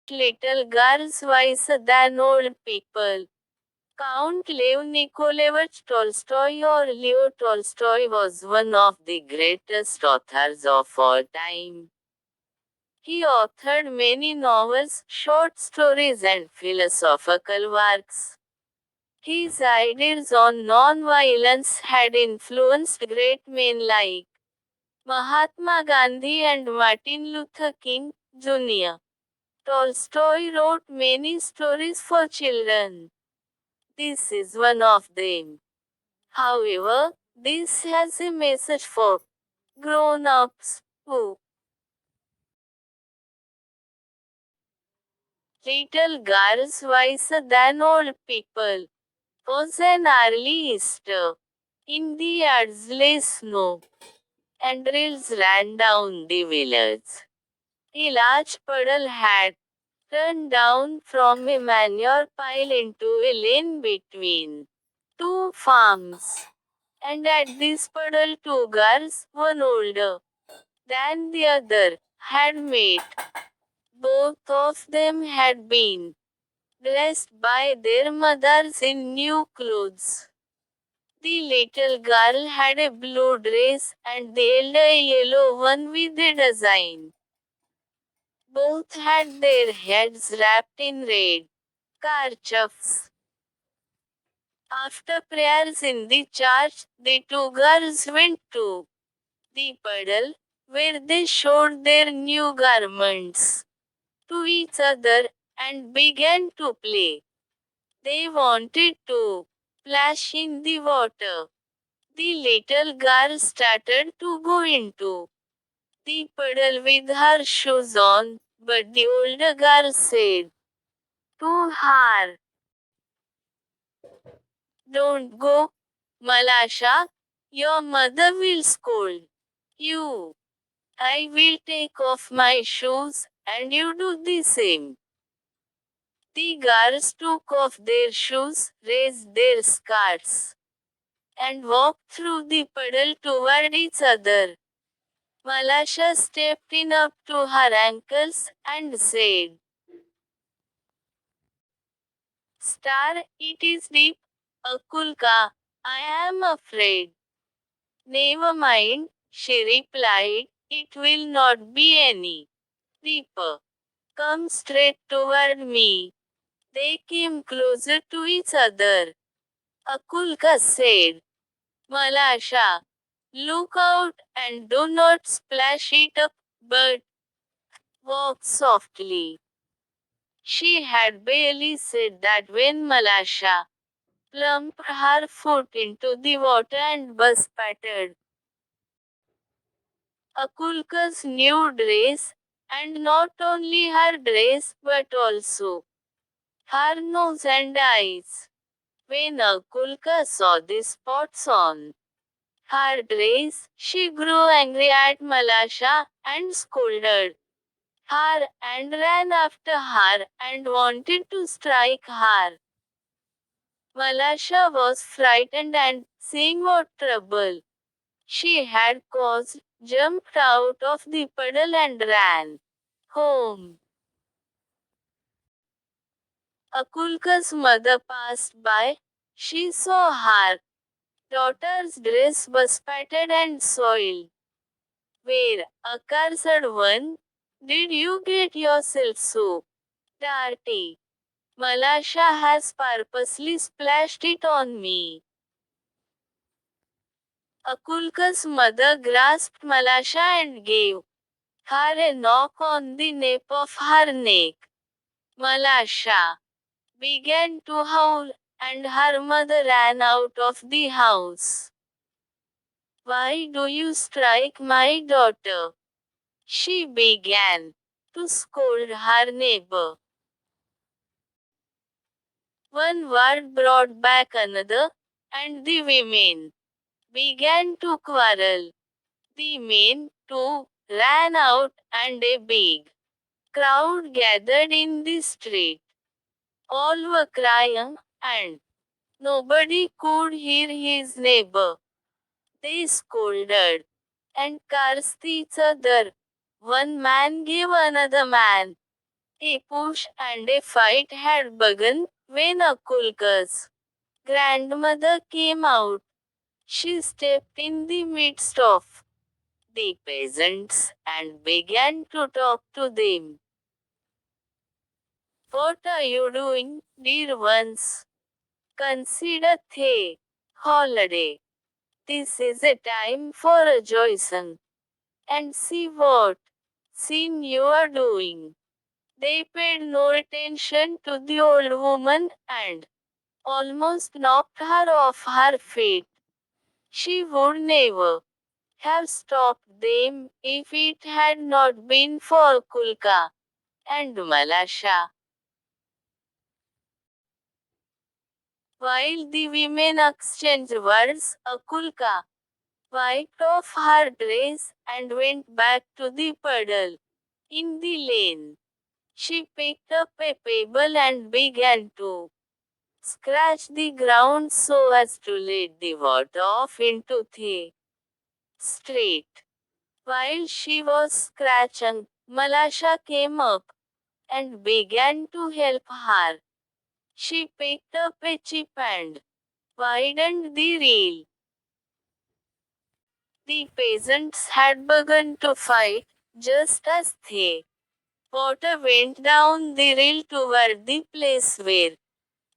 that little girls wiser than old people. Count Lev Nikolaevich Tolstoy or Leo Tolstoy was one of the greatest authors of all time. He authored many novels, short stories and philosophical works. His ideas on non-violence had influenced great men like Mahatma Gandhi and Martin Luther King, Jr. Tolstoy wrote many stories for children. This is one of them. However, this has a message for grown-ups who little girls wiser than old people was an early Easter. In the drizzly snow, and drills ran down the village. A large puddle had run down from a manure pile into a lane between two farms. And at this puddle two girls, one older than the other, had met. Both of them had been dressed by their mothers in new clothes. The little girl had a blue dress and the elder a yellow one with a design. Both had their heads wrapped in red kerchiefs. After prayers in the church, the two girls went to the puddle, where they showed their new garments to each other, and began to play. They wanted to splash in the water. The little girl started to go into the puddle with her shoes on, but the older girl said to her, "Don't go, Malasha. Your mother will scold you. I will take off my shoes, and you do the same." The girls took off their shoes, raised their skirts, and walked through the puddle toward each other. Malasha stepped in up to her ankles, and said, "Star, it is deep. Akulka, I am afraid." "Never mind," she replied, "it will not be any deeper. Come straight toward me." They came closer to each other. Akulka said, "Malasha, look out, and do not splash it up, but walk softly." She had barely said that when Malasha plumped her foot into the water and was spattered. Akulka's new dress, and not only her dress but also her nose and eyes. When Akulka saw the spots on her dress, she grew angry at Malasha, and scolded her, and ran after her, and wanted to strike her. Malasha was frightened and, seeing what trouble she had caused, jumped out of the puddle and ran home. Akulka's mother passed by. She saw her daughter's dress was spattered and soiled. "Where, accursed one, did you get yourself so dirty? Malasha has purposely splashed it on me." Akulka's mother grasped Malasha and gave her a knock on the nape of her neck. Malasha began to howl, and her mother ran out of the house. "Why do you strike my daughter?" she began to scold her neighbor. One word brought back another, and the women began to quarrel. The men, too, ran out, and a big crowd gathered in the street. All were crying, and nobody could hear his neighbor. They scolded and cursed each other. One man gave another man A push and a fight had begun when Akulka's grandmother came out. She stepped in the midst of the peasants and began to talk to them. What are you doing, dear ones? Consider the holiday. This is a time for rejoicing. And see what scene you are doing. They paid no attention to the old woman and almost knocked her off her feet. She would never have stopped them if it had not been for Kulka and Malasha. While the women exchanged words, Akulka wiped off her dress and went back to the puddle in the lane. She picked up a pebble and began to scratch the ground so as to let the water off into the street. While she was scratching, Malasha came up and began to help her. She picked up a chip and widened the reel. The peasants had begun to fight, just as the water went down the reel toward the place where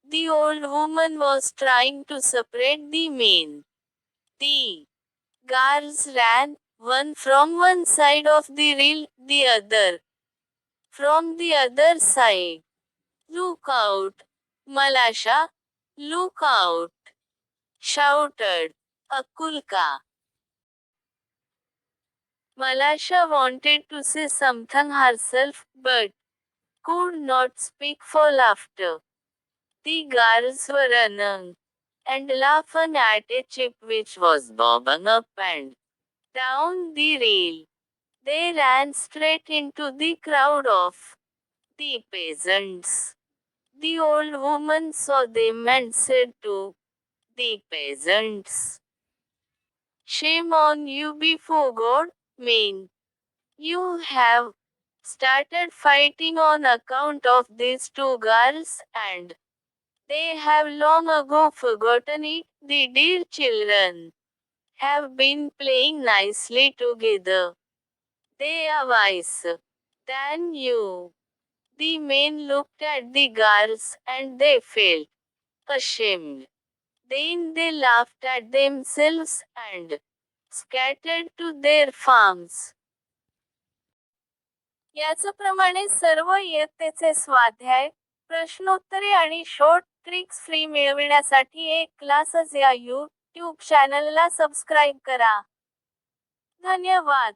the old woman was trying to separate the men. The girls ran, one from one side of the reel, the other from the other side. Look out! Malasha! Look out! Shouted Akulka. Malasha wanted to say something herself, but could not speak for laughter. The girls were running and laughing at a chip which was bobbing up and down the rail. They ran straight into the crowd of the peasants. The old woman saw them and said to the peasants, "Shame on you before God, men. You have started fighting on account of these two girls, and they have long ago forgotten it. The dear children have been playing nicely together. They are wiser than you." The men looked at the girls and they felt ashamed. Then they laughed at themselves and scattered to their farms. याचप्रमाणे सर्व इयत्तेचे स्वाध्याय, प्रश्नोत्तरे आणि short tricks free मिळविण्यासाठी एक क्लासच या YouTube चॅनलला subscribe करा. धन्यवाद.